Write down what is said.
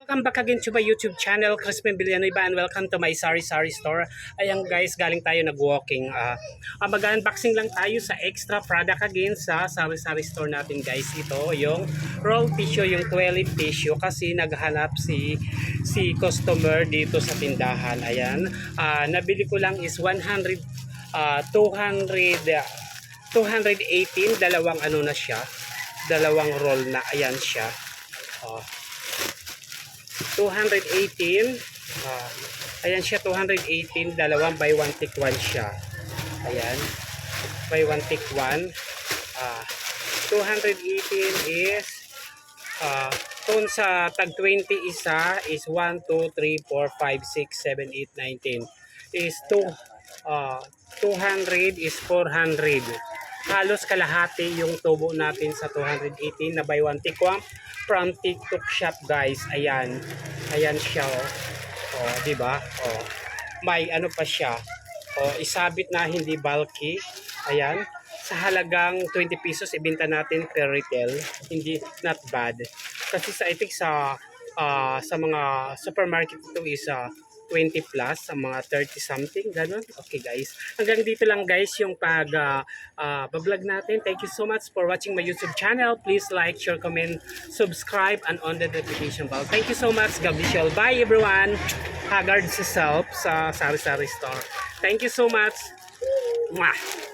Welcome back again to my YouTube channel, Crispin Villanueva, and welcome to my sari-sari store. Ayan guys, galing tayo nag-walking. Mag-unboxing lang tayo sa extra product again sa sari-sari store natin guys. Ito yung roll tissue, yung toilet tissue kasi naghanap si customer dito sa tindahan. Ayan, nabili ko lang is 218, dalawang ano na siya, dalawang roll na. Ayan siya. 218, ayan siya, 218, dalawang buy one take one siya. Ayan, buy one take one. 218 is kung sa tag 20 isa is 1, 2, 3, 4, 5, 6, 7, 8, 9, 10 is 200 is 400. Halos kalahati yung tubo natin sa 218 na buy one take one from TikTok shop guys. Ayan, ayan siya di ba? May ano pa siya. Isabit na hindi bulky. Ayan, sa halagang 20 pesos ibenta natin per retail. Hindi, not bad. Kasi sa itik sa mga supermarket ito is 20 plus, sa mga 30 something, ganun. Okay guys, hanggang dito lang guys yung vlog natin. Thank you so much for watching my YouTube channel. Please like, share, comment, subscribe, and on the notification bell. Thank you so much. God bless you all. Bye everyone. Haggard yourself sa sari-sari store. Thank you so much. Mwah.